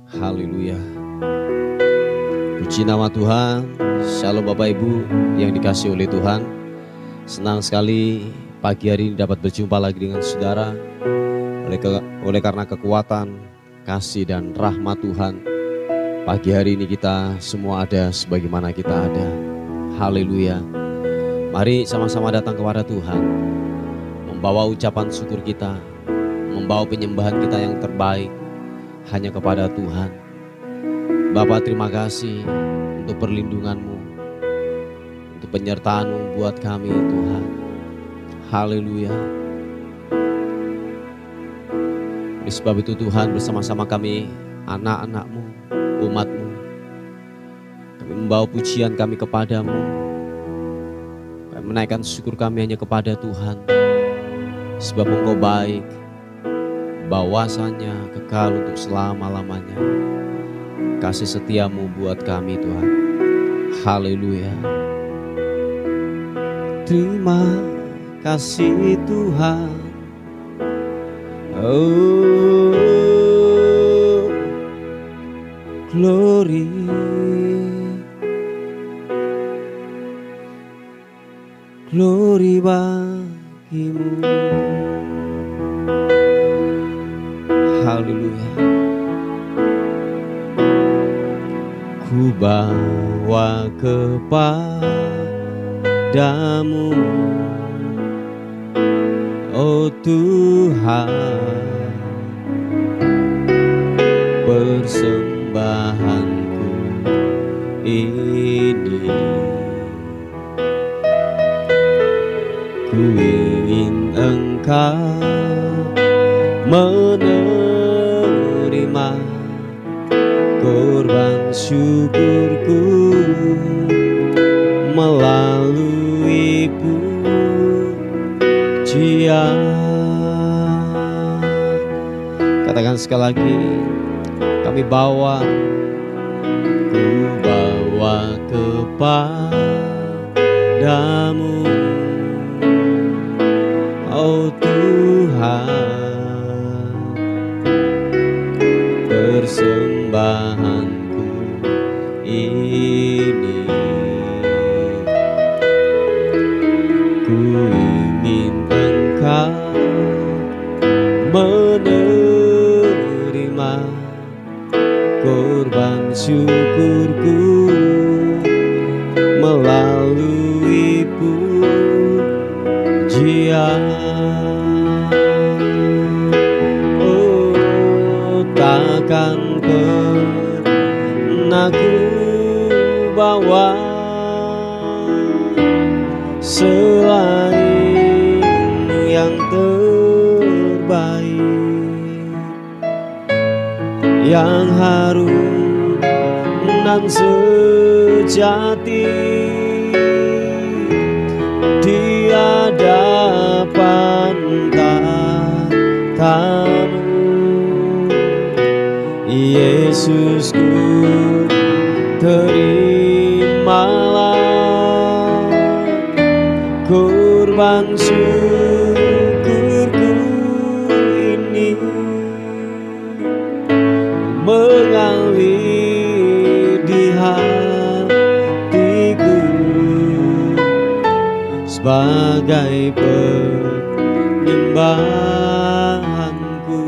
Haleluya. Puji nama Tuhan. Shalom Bapak Ibu yang dikasihi oleh Tuhan. Senang sekali pagi hari ini dapat berjumpa lagi dengan saudara. Oleh karena kekuatan, kasih dan rahmat Tuhan, pagi hari ini kita semua ada sebagaimana kita ada. Haleluya. Mari sama-sama datang kepada Tuhan, membawa ucapan syukur kita, membawa penyembahan kita yang terbaik hanya kepada Tuhan. Bapa, terima kasih untuk perlindungan-Mu, untuk penyertaan-Mu buat kami Tuhan. Haleluya. Oleh sebab itu Tuhan, bersama-sama kami anak-anak-Mu, umat-Mu, kami membawa pujian kami kepada-Mu. Kami menaikkan syukur kami hanya kepada Tuhan, sebab Engkau baik, bahwasanya kekal untuk selama-lamanya. Kasih setiamu buat kami Tuhan. Haleluya. Terima kasih Tuhan. Oh, glory. Glory bagimu. Haleluya. Ku bawa kepadamu, oh Tuhan, persembahanku ini. Ku ingin Engkau menerima korban syukurku melalui pujian. Katakan sekali lagi, kami bawa, ku bawa kepadamu, oh Tuhan, persembahanku ini. Ku ingin Engkau menerima korban syukurku melalui pujian. Oh, takkan pernah ku bawa selain yang terbaik, yang harum dan sejati di hadapan tatamu. Yesusku, terimalah korban syukurku ini, mengalir di hatiku sebagai penyembahanku.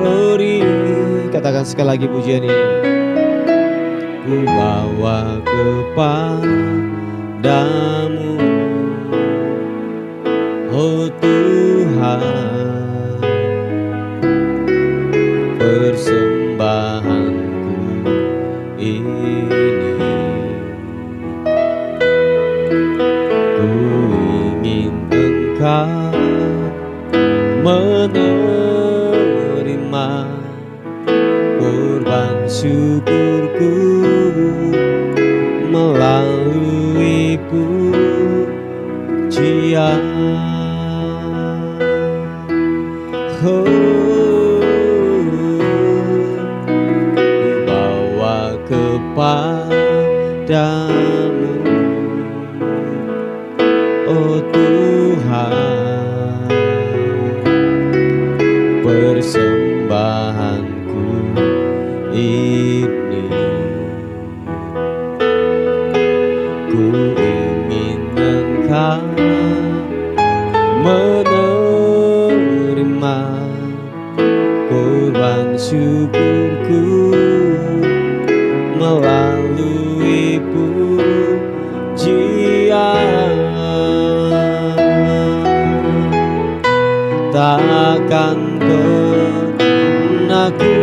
Glory. Katakan sekali lagi pujian ini. Ku bawa kepadamu, oh Tuhan, persembahanku ini. Ku ingin Engkau menerima korban syukurku melalui pujian. Oh, ku bawa kepadamu, oh Tuhan, persembahanku ini. Ku ingin Engkau menerima korban syukurku melalui pujian. Takkan pernah ku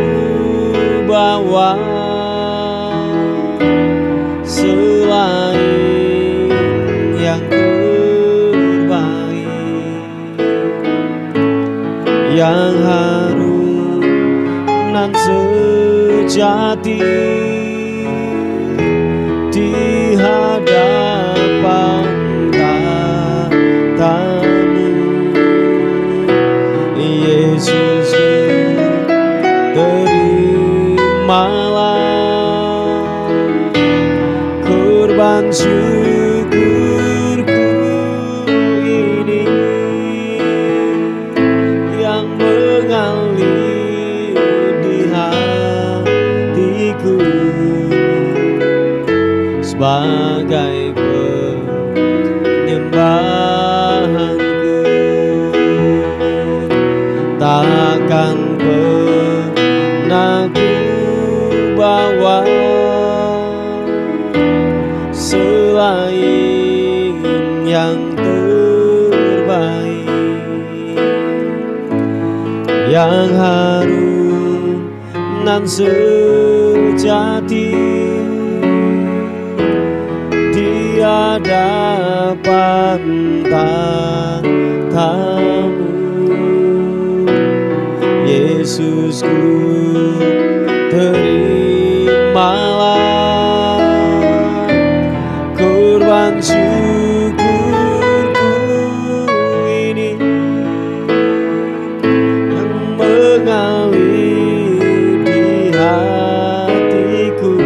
bawa selain yang terbaik, yang harum nan sejati di hadapan tatamu. Yesus, terimalah korban syukurku ini yang mengalir di hatiku sebagai penyembahanku. Takkan pernah ku bawa selain yang terbaik, yang harum nan sejati di hadapan tatamu. Yesusku, terimalah korban syukurku ini yang mengalir di hatiku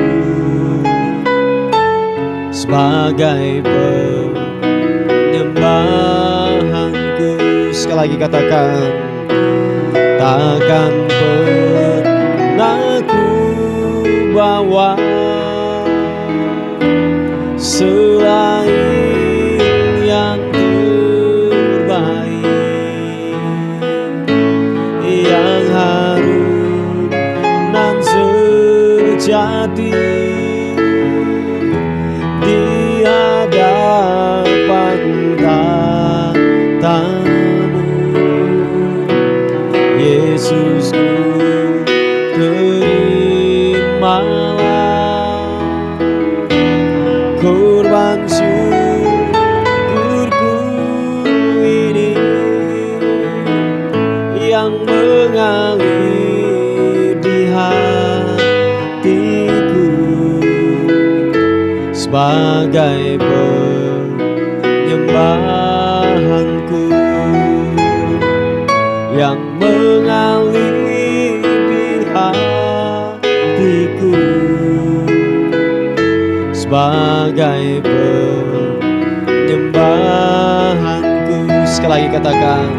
sebagai penyembahanku. Sekali lagi katakan, takkan pernah ku bawa selain yang terbaik, yang harum nan sejati di hadapan tatamu. Yesusku, terimalah korban syukurku ini yang mengalir di hatiku sebagai penyembahanku, yang mengalir di hatiku sebagai penyembahanku. Sekali lagi katakan,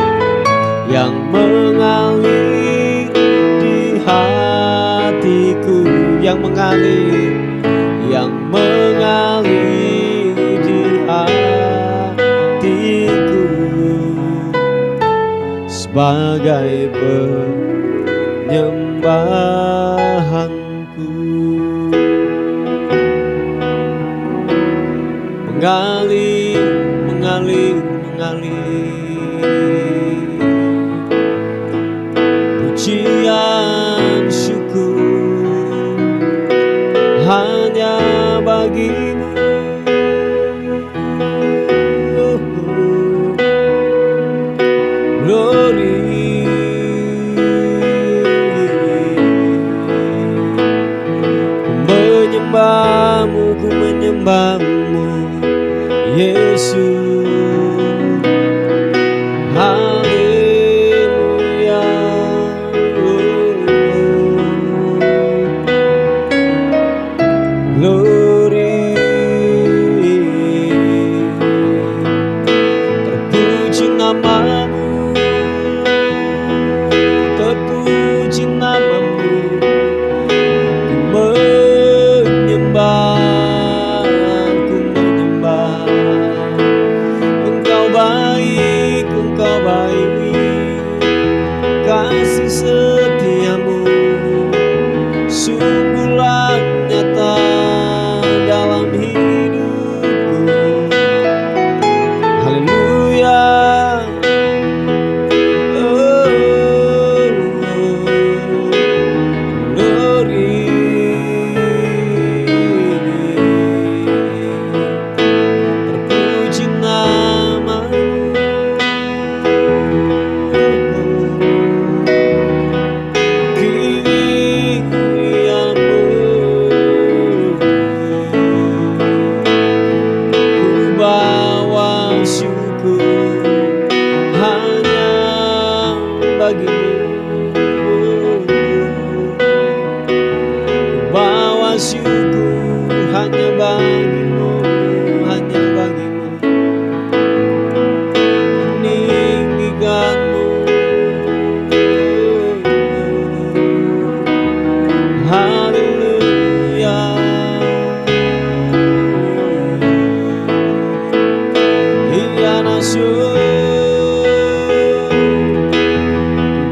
yang mengalir di hatiku, yang mengalir di hatiku sebagai penyembahanku. Mengalir pujian syukur hanya bagimu. Glory, ku menyembahmu Yesus. Haleluya. Glory,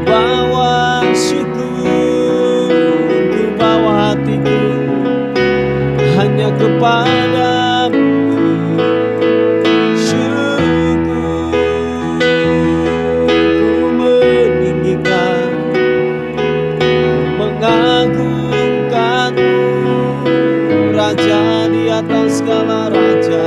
bawa syukur, ku bawa hatiku hanya kepadamu. Syukur ku meninggikan, mengagungkanmu, Raja di atas segala raja.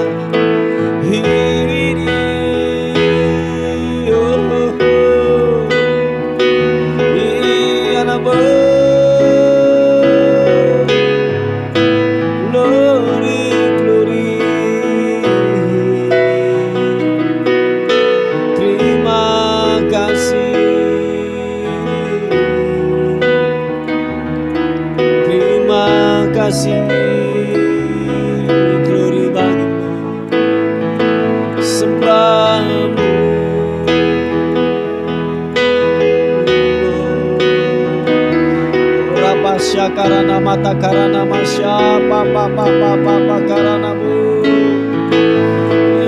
Glory bagimu, sembahmu. Rapasya karana mata karana masya papa karanamu.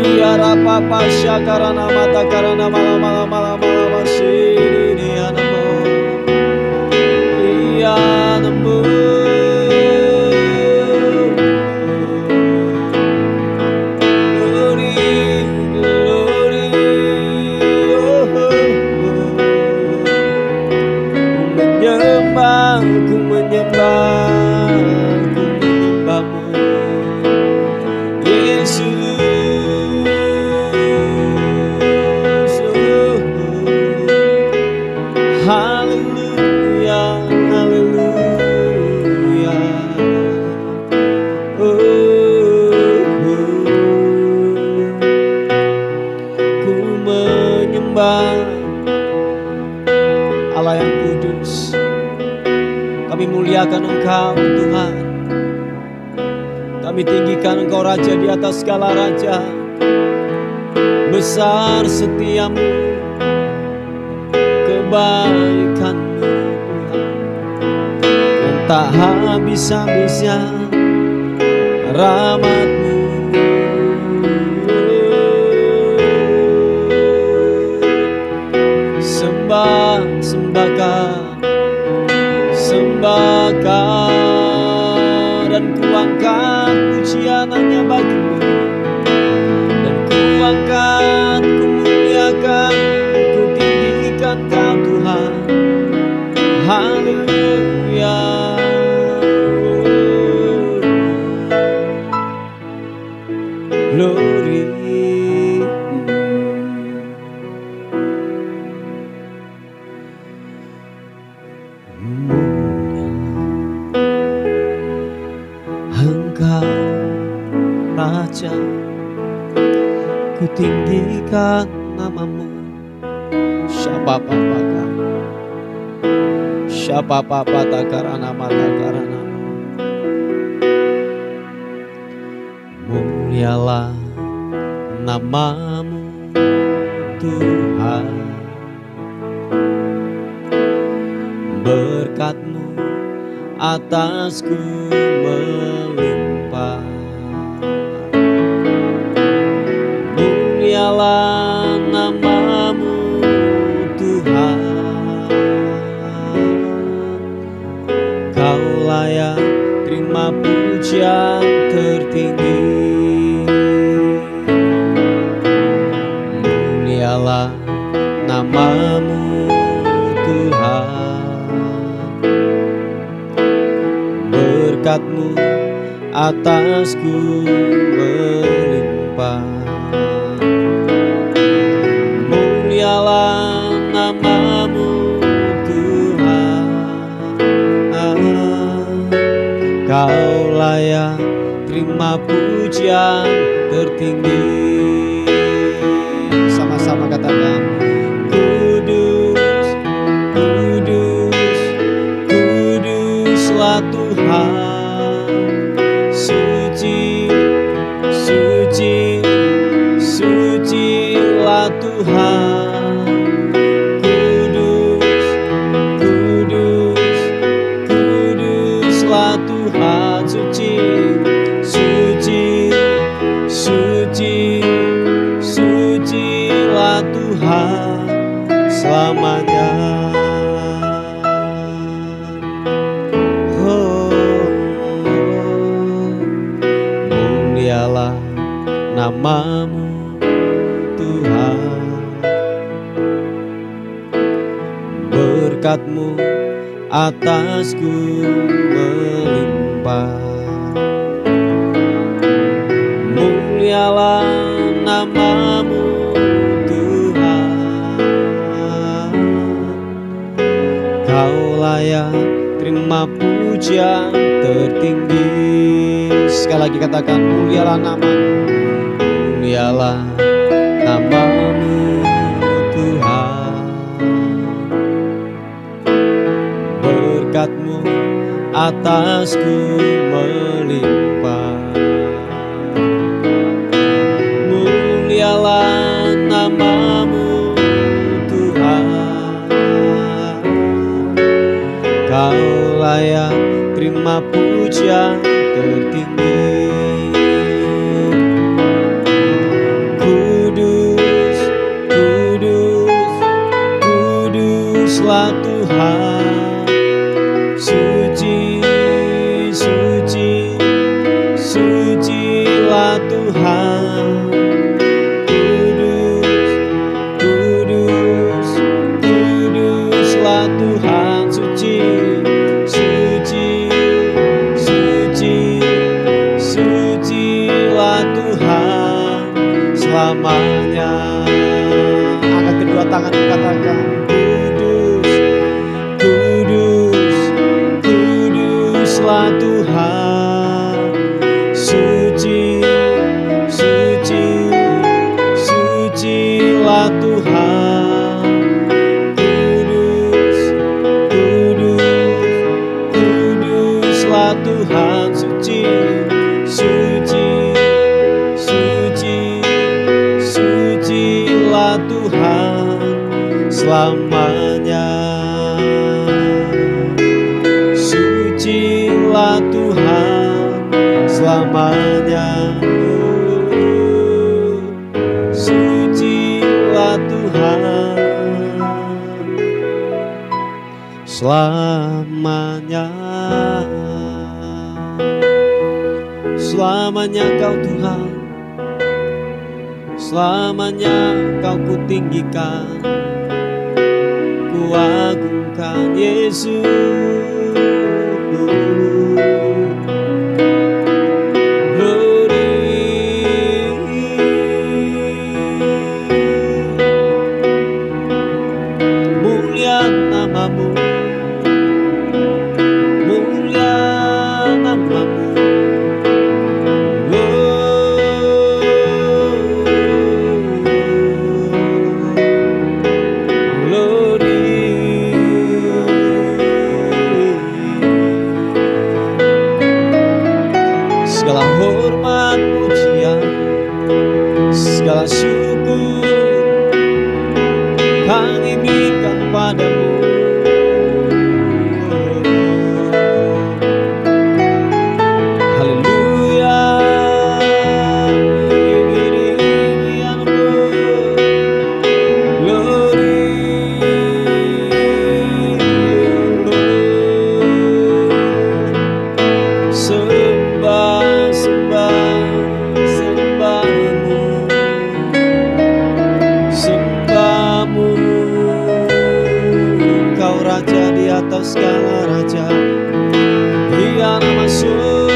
Iya rapapasya karana mata karana malam masih dia namo. Iya namo. Ku menyembahmu, Yesus. Haleluya, haleluya. Ku menyembah Allah yang kudus. Kami muliakan Engkau Tuhan. Kami tinggikan Engkau Raja di atas segala raja. Besar setiamu, kebaikanmu Tuhan, dan tak habis-habisnya rahmatmu. Sembahkan dan kuangkat pujian hanya bagimu, dan kuangkat, ku muliakan, ku tinggikan Kau Tuhan. Haleluya. Glory. Engkau Raja, ku tinggikan namamu. Siapa takarana mata karana. Mulialah namamu Tuhan, berkat-Mu atasku melimpah. Mulialah namamu Tuhan, Kau layak terima pujian tertinggi. Mulialah namamu Tuhan, berkat-Mu atasku melimpah. Mulialah namamu Tuhan, Kau layak terima pujian tertinggi. Sama-sama katakan, kudus, kudus, kuduslah Tuhan. Suci, suci, sucilah Tuhan. Kudus, kudus, kuduslah Tuhan. Suci, suci, suci, namamu Tuhan. Berkat-Mu atasku melimpah. Mulialah namamu Tuhan. Kau layak terima pujian tertinggi. Sekali lagi katakan, mulialah namamu. Mulialah namamu Tuhan. Berkat-Mu atasku melimpah. Mulialah namamu Tuhan. Kau layak terima pujian tertinggi. Kudus, kudus, kuduslah Tuhan. Suci, suci, sucilah Tuhan. Kudus, kudus, kuduslah Tuhan. Suci, suci, suci, sucilah Tuhan selamanya. Angkat kedua tangan, katakan, kudus, kudus, kuduslah Tuhan. Suci, suci, sucilah Tuhan. Kudus, kudus, kuduslah Tuhan. Suci, suci, suci, sucilah Tuhan selamanya. Sucilah Tuhan selamanya. Sucilah Tuhan selamanya. Selamanya Kau Tuhan, selamanya Kau kutinggikan, kuagungkan Yesus. Mulia namamu, mulia namamu. Segala hormat pujian, segala syukur kami berikan padamu. Haleluya. Sembah, sembah, sembahmu, sembahmu. Kau raja di atas segala raja. Dia masuk.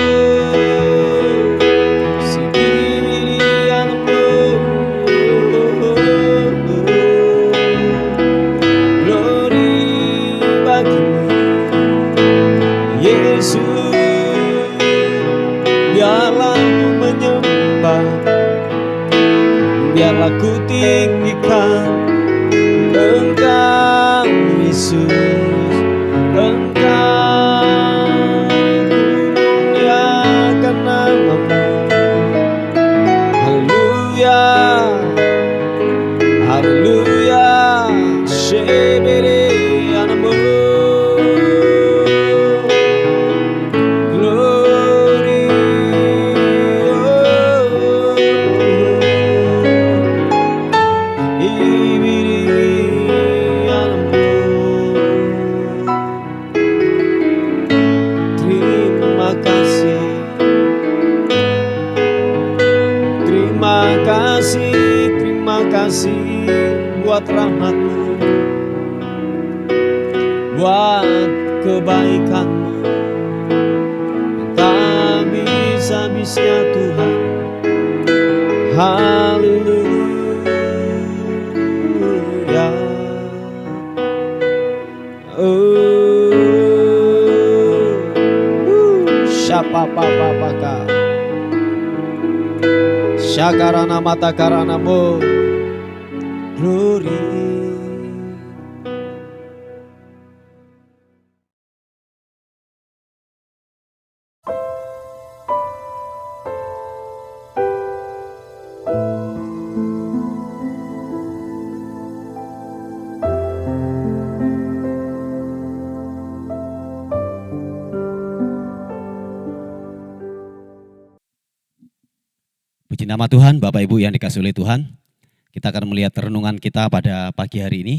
Yesus, biarlah ku menyembah, biarlah ku tinggikan Engkau Yesus. Engkau muliakan namamu. Haleluya, haleluya. Shebere anamu. Terima kasih, buat rahmat-Mu, buat kebaikan-Mu. Tak bisa-bisa Tuhan. Haleluya. Siapa papa Syakarana mata karanamu glory. Puji nama Tuhan, Bapak Ibu yang dikasihi oleh Tuhan. Kita akan melihat renungan kita pada pagi hari ini.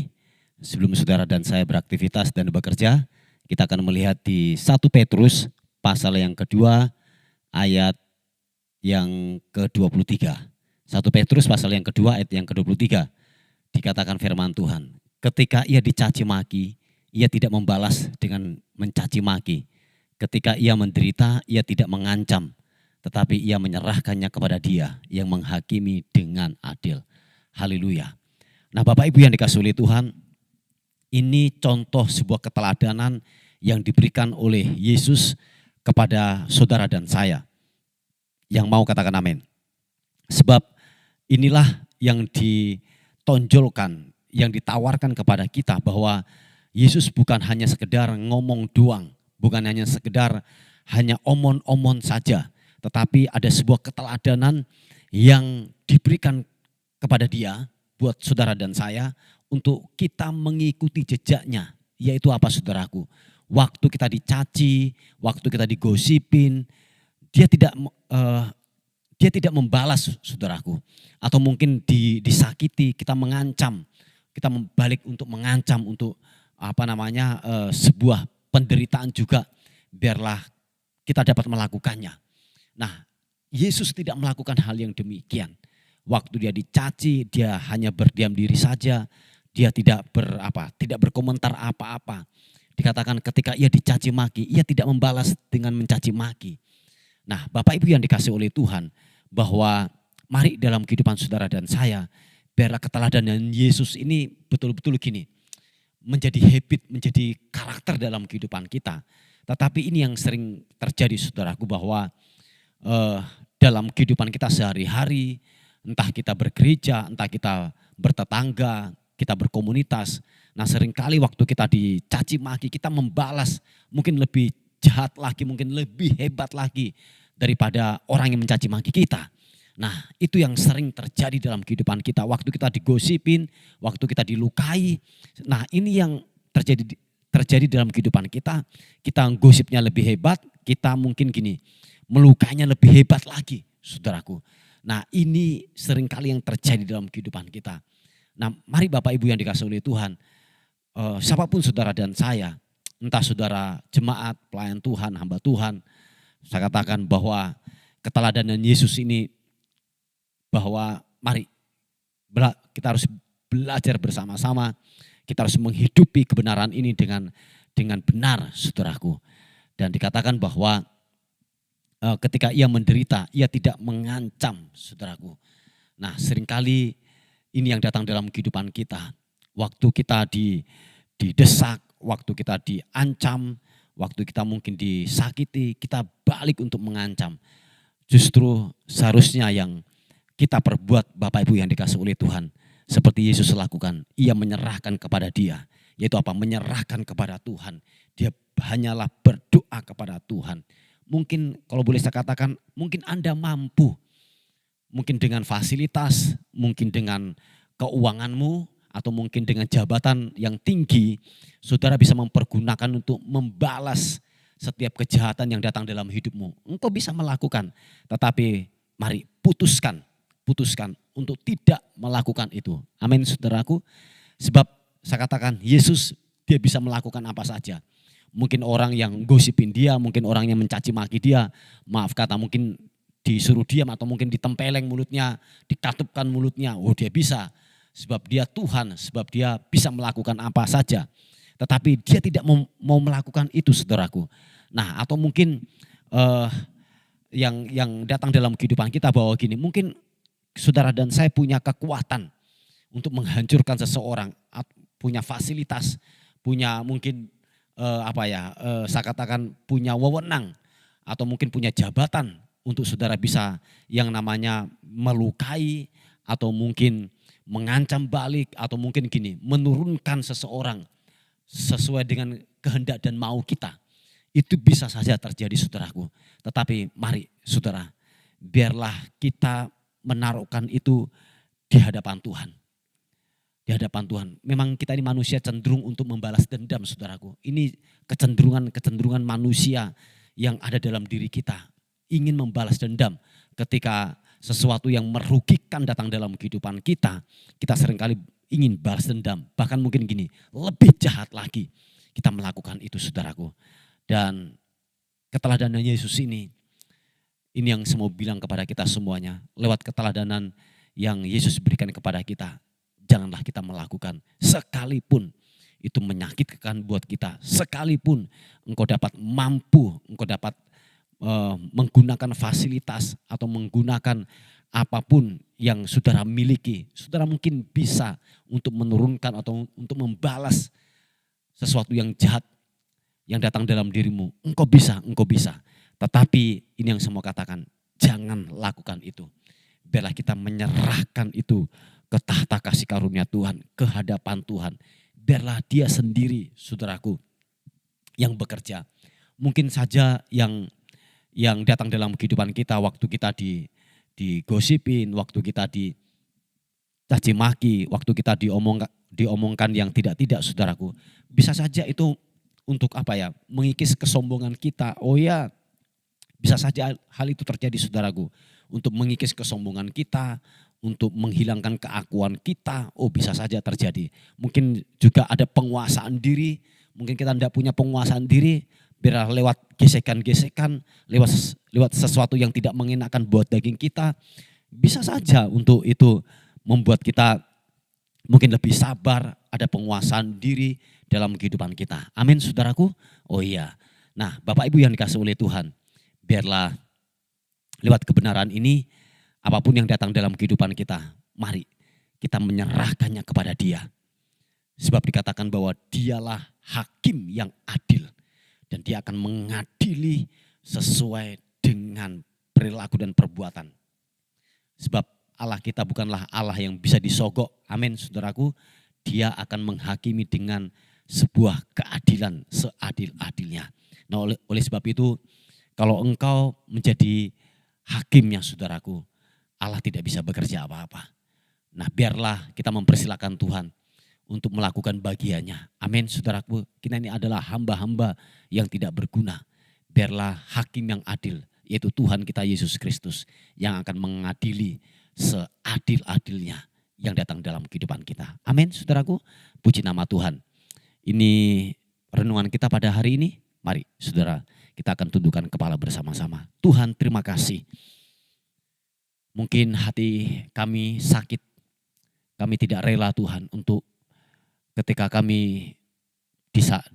Sebelum saudara dan saya beraktivitas dan bekerja, kita akan melihat di 1 Petrus pasal yang kedua ayat yang ke-23. 1 Petrus pasal yang kedua ayat yang ke-23. Dikatakan firman Tuhan, ketika ia dicaci maki, ia tidak membalas dengan mencaci maki. Ketika ia menderita, ia tidak mengancam, tetapi ia menyerahkannya kepada Dia yang menghakimi dengan adil. Haleluya. Nah, Bapak Ibu yang dikasihi oleh Tuhan, ini contoh sebuah keteladanan yang diberikan oleh Yesus kepada saudara dan saya. Yang mau katakan amin. Sebab inilah yang ditonjolkan, yang ditawarkan kepada kita bahwa Yesus bukan hanya sekedar ngomong doang, bukan hanya sekedar hanya omon-omon saja, tetapi ada sebuah keteladanan yang diberikan kepada Dia buat saudara dan saya untuk kita mengikuti jejaknya. Yaitu apa saudaraku? Waktu kita dicaci, waktu kita digosipin, Dia tidak membalas saudaraku. Atau mungkin disakiti, kita mengancam, kita balik untuk mengancam untuk sebuah penderitaan juga, biarlah kita dapat melakukannya. Nah, Yesus tidak melakukan hal yang demikian. Waktu Dia dicaci, Dia hanya berdiam diri saja. Dia tidak berkomentar apa-apa. Dikatakan ketika ia dicaci maki, ia tidak membalas dengan mencaci maki. Nah, Bapak Ibu yang dikasihi oleh Tuhan, bahwa mari dalam kehidupan saudara dan saya, biarlah keteladanan Yesus ini betul-betul gini, menjadi habit, menjadi karakter dalam kehidupan kita. Tetapi ini yang sering terjadi saudaraku, bahwa dalam kehidupan kita sehari-hari, entah kita bergereja, entah kita bertetangga, kita berkomunitas. Nah, seringkali waktu kita dicaci maki, kita membalas mungkin lebih jahat lagi, mungkin lebih hebat lagi daripada orang yang mencaci maki kita. Nah, itu yang sering terjadi dalam kehidupan kita. Waktu kita digosipin, waktu kita dilukai. Nah, ini yang terjadi dalam kehidupan kita. Kita gosipnya lebih hebat, kita mungkin gini, melukainya lebih hebat lagi, saudaraku. Nah, ini seringkali yang terjadi dalam kehidupan kita. Nah, mari Bapak Ibu yang dikasihi oleh Tuhan, siapapun saudara dan saya, entah saudara jemaat, pelayan Tuhan, hamba Tuhan, saya katakan bahwa keteladanan Yesus ini, bahwa mari kita harus belajar bersama-sama, kita harus menghidupi kebenaran ini dengan benar, saudaraku. Dan dikatakan bahwa ketika ia menderita, ia tidak mengancam, saudaraku. Nah, seringkali ini yang datang dalam kehidupan kita. Waktu kita didesak, waktu kita diancam, waktu kita mungkin disakiti, kita balik untuk mengancam. Justru seharusnya yang kita perbuat, Bapak Ibu yang dikasihi oleh Tuhan, seperti Yesus lakukan, ia menyerahkan kepada Dia. Yaitu apa? Menyerahkan kepada Tuhan. Dia hanyalah berdoa kepada Tuhan. Mungkin kalau boleh saya katakan, mungkin Anda mampu. Mungkin dengan fasilitas, mungkin dengan keuanganmu, atau mungkin dengan jabatan yang tinggi, saudara bisa mempergunakan untuk membalas setiap kejahatan yang datang dalam hidupmu. Engkau bisa melakukan, tetapi mari putuskan untuk tidak melakukan itu. Amin, saudaraku. Sebab saya katakan Yesus, Dia bisa melakukan apa saja. Mungkin orang yang gosipin Dia, mungkin orang yang mencaci maki Dia, maaf kata mungkin disuruh diam atau mungkin ditempeleng mulutnya, dikatupkan mulutnya, oh dia bisa. Sebab dia Tuhan, sebab dia bisa melakukan apa saja. Tetapi dia tidak mau melakukan itu, saudaraku. Nah, atau mungkin yang datang dalam kehidupan kita bahwa gini, mungkin saudara dan saya punya kekuatan untuk menghancurkan seseorang, punya fasilitas, punya mungkin saya katakan punya wewenang atau mungkin punya jabatan untuk saudara bisa yang namanya melukai atau mungkin mengancam balik atau mungkin gini, menurunkan seseorang sesuai dengan kehendak dan mau kita. Itu bisa saja terjadi, saudaraku. Tetapi mari saudara, biarlah kita menaruhkan itu di hadapan Tuhan. Di hadapan Tuhan. Memang kita ini manusia cenderung untuk membalas dendam, saudaraku. Ini kecenderungan manusia yang ada dalam diri kita. Ingin membalas dendam ketika sesuatu yang merugikan datang dalam kehidupan kita. Kita seringkali ingin balas dendam. Bahkan mungkin gini, lebih jahat lagi kita melakukan itu, saudaraku. Dan keteladanan Yesus ini yang saya mau bilang kepada kita semuanya. Lewat keteladanan yang Yesus berikan kepada kita. Janganlah kita melakukan sekalipun itu menyakitkan buat kita. Sekalipun engkau dapat mampu, engkau dapat menggunakan fasilitas atau menggunakan apapun yang saudara miliki. Saudara mungkin bisa untuk menurunkan atau untuk membalas sesuatu yang jahat yang datang dalam dirimu. Engkau bisa. Tetapi ini yang saya mau katakan, jangan lakukan itu. Biarlah kita menyerahkan itu ke tahta kasih karunia Tuhan, ke hadapan Tuhan. Biarlah dia sendiri, saudaraku, yang bekerja. Mungkin saja yang datang dalam kehidupan kita, waktu kita digosipin, waktu kita dicaci maki, waktu kita diomongkan yang tidak, saudaraku. Bisa saja itu untuk mengikis kesombongan kita. Oh ya, bisa saja hal itu terjadi, saudaraku. Untuk mengikis kesombongan kita, untuk menghilangkan keakuan kita, oh bisa saja terjadi. Mungkin juga ada penguasaan diri, mungkin kita tidak punya penguasaan diri, biar lewat gesekan-gesekan, lewat sesuatu yang tidak mengenakan buat daging kita, bisa saja untuk itu membuat kita mungkin lebih sabar, ada penguasaan diri dalam kehidupan kita. Amin, saudaraku. Oh iya. Nah, Bapak Ibu yang dikasih oleh Tuhan, biarlah lewat kebenaran ini, apapun yang datang dalam kehidupan kita, mari kita menyerahkannya kepada Dia. Sebab dikatakan bahwa Dialah hakim yang adil. Dan Dia akan mengadili sesuai dengan perilaku dan perbuatan. Sebab Allah kita bukanlah Allah yang bisa disogok. Amin, saudaraku. Dia akan menghakimi dengan sebuah keadilan seadil-adilnya. Nah, oleh sebab itu, kalau engkau menjadi hakimnya, saudaraku, Allah tidak bisa bekerja apa-apa. Nah, biarlah kita mempersilakan Tuhan untuk melakukan bagiannya. Amin, saudaraku. Kita ini adalah hamba-hamba yang tidak berguna. Biarlah hakim yang adil, yaitu Tuhan kita Yesus Kristus, yang akan mengadili seadil-adilnya yang datang dalam kehidupan kita. Amin, saudaraku. Puji nama Tuhan. Ini renungan kita pada hari ini. Mari, saudara, kita akan tundukkan kepala bersama-sama. Tuhan, terima kasih. Mungkin hati kami sakit. Kami tidak rela, Tuhan, untuk ketika kami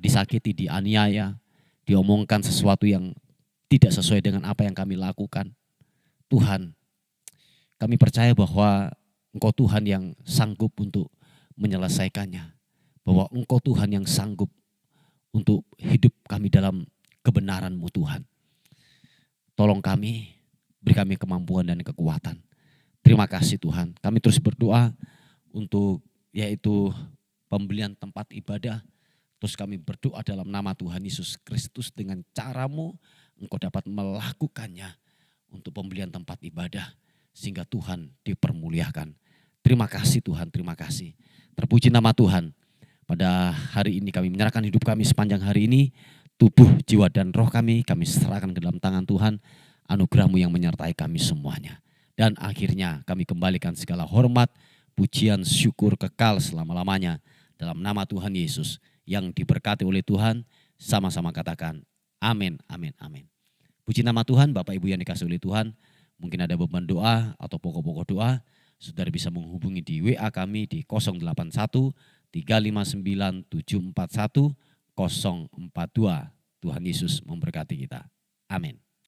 disakiti, dianiaya, diomongkan sesuatu yang tidak sesuai dengan apa yang kami lakukan. Tuhan, kami percaya bahwa Engkau Tuhan yang sanggup untuk menyelesaikannya. Bahwa Engkau Tuhan yang sanggup untuk hidup kami dalam kebenaran-Mu, Tuhan. Tolong kami, beri kami kemampuan dan kekuatan. Terima kasih, Tuhan. Kami terus berdoa untuk yaitu pembelian tempat ibadah. Terus kami berdoa dalam nama Tuhan Yesus Kristus, dengan cara-Mu Engkau dapat melakukannya untuk pembelian tempat ibadah sehingga Tuhan dipermuliakan. Terima kasih, Tuhan, terima kasih. Terpuji nama Tuhan. Pada hari ini kami menyerahkan hidup kami sepanjang hari ini, tubuh, jiwa dan roh kami serahkan ke dalam tangan Tuhan. Anugerah-Mu yang menyertai kami semuanya. Dan akhirnya kami kembalikan segala hormat, pujian, syukur kekal selama-lamanya dalam nama Tuhan Yesus yang diberkati oleh Tuhan. Sama-sama katakan amin, amin, amin. Puji nama Tuhan. Bapak Ibu yang dikasihi oleh Tuhan, mungkin ada beban doa atau pokok-pokok doa, saudara bisa menghubungi di WA kami di 081 359 741 042. Tuhan Yesus memberkati kita. Amin.